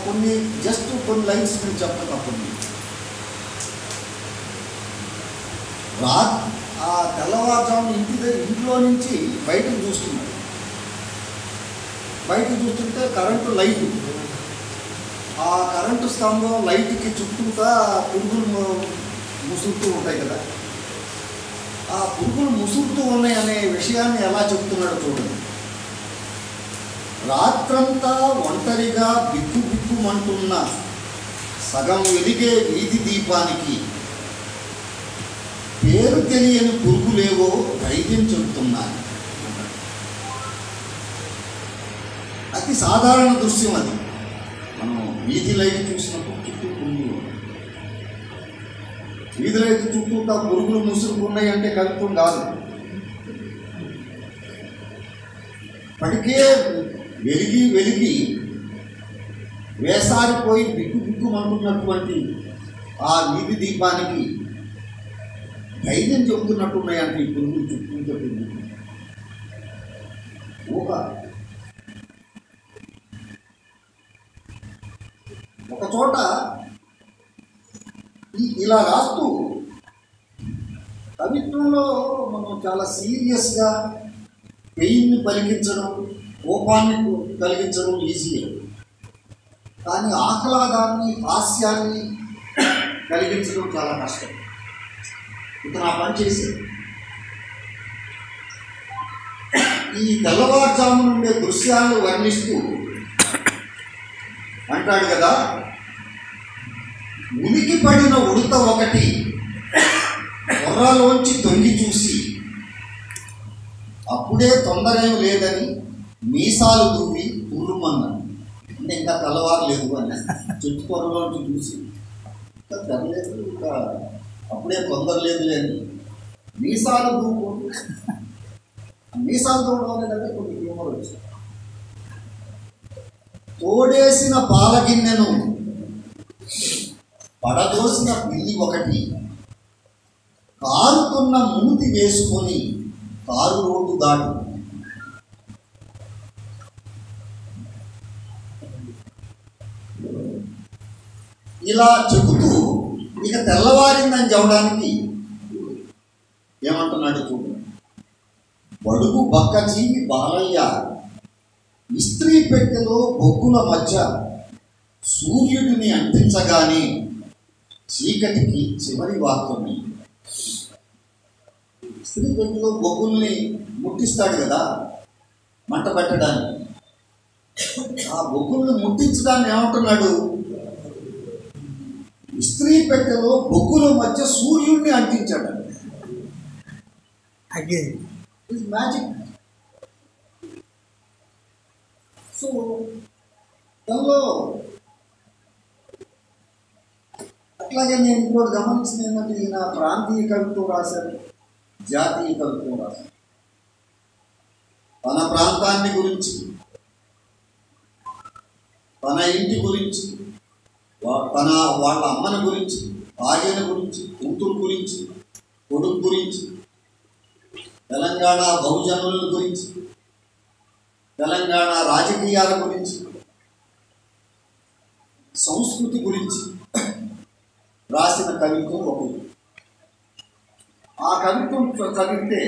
కొన్ని జస్ట్ కొన్ని లైన్స్ నేను చెప్తాను. కొన్ని ఆ తెల్లవారుజామున ఇంట్లో నుంచి బయటకు చూస్తున్నాడు. బయటకు చూస్తుంటే కరెంటు లైటు, ఆ కరెంటు స్తంభం లైట్కి చుట్టూతా పురుగులు ముసురుతూ ఉంటాయి కదా. ఆ పురుగులు ముసురుతూ ఉన్నాయి అనే విషయాన్ని ఎలా చెప్తున్నాడో చూడండి. రాత్రంతా ఒంటరిగా బిక్కుబిక్కుమంటున్న సగం వెలిగే వీధి దీపానికి పేరు తెలియని పురుగులేవో ధైర్యం చెబుతున్నాయి. అతి సాధారణ దృశ్యం అది. మనం వీధి లైట్ చూసినప్పుడు చుట్టూ పురుగులు, వీధి లైట్ చుట్టూ పురుగులు ముసురుకున్నాయి అంటే కవిత్వం కాదు. ఇప్పటికే వెలిగి వెలిగి వేసారిపోయి బిక్కుబిక్కుమంటున్నటువంటి ఆ వీధి దీపానికి ధైర్యం చెబుతున్నట్టున్నాయంటే ఈ పురుగులు చుట్టూ ఒక చోట ఇలా రాస్తూ కవిత్వంలో మనం చాలా సీరియస్గా పెయిన్ని పలికించడం, కోపాన్ని కలిగించడం ఈజీయే, కానీ ఆహ్లాదాన్ని, హాస్యాన్ని కలిగించడం చాలా కష్టం. ఇతను ఆ పని చేసేది. ఈ తెల్లవారుజాము ఉండే దృశ్యాలను వర్ణిస్తూ అంటాడు కదా, ఉనికి పడిన ఉడత ఒకటి పొర్రలోంచి తొంగి చూసి అప్పుడే తొందరేం లేదని మీసాలు దువ్వి తుర్రుమన్నాడు. అంటే ఇంకా తెల్లవారు లేదు అని చెట్టు పొర్రలోంచి చూసి ఇంకా తెరలేదు, ఇంకా అప్పుడే తొందర లేదు అని మీసాలు దువ్వు. మీసాలు దువ్వడం అనేదంటే కొన్ని హ్యూమర్ వచ్చింది. తోడేసిన పాలగిన్నెను పడదోసిన పిల్లి ఒకటి కారుతున్న మూతి వేసుకొని కారు రోడ్డు దాటి. ఇలా చెబుతూ ఇక తెల్లవారిందని చెప్పడానికి ఏమంటున్నాడు చూడు. బడుగు బక్కజీవి బాలయ్య ఇస్త్రీ పెట్టెలో బొగ్గుల మధ్య సూర్యుడిని అంటించగానే చీకటికి చివరి వాక్యమే. ఇస్త్రీ పెట్టెలో బొగ్గుల్ని ముట్టిస్తాడు కదా మంట పెట్టడానికి. ఆ బొగ్గుల్ని ముట్టించడాన్ని ఏమంటున్నాడు, ఇస్త్రీ పెట్టెలో బొగ్గుల మధ్య సూర్యుడిని అంటించాడు. మ్యాజిక్. సో దానిలో అట్లాగే నేను ఇంకోటి గమనించిన ఏంటంటే, ఈయన ప్రాంతీయ కవిత్వం రాశారు, జాతీయ కవిత్వం రాశారు. తన ప్రాంతాన్ని గురించి, తన ఇంటి గురించి, వాళ్ళ అమ్మని గురించి, భార్యను గురించి, కూతురు గురించి, కొడుకు గురించి, తెలంగాణ బహుజనుల గురించి, తెలంగాణ రాజకీయాల గురించి, సంస్కృతి గురించి రాసిన కవిత్వం ఒకటి. ఆ కవిత్వం చదివితే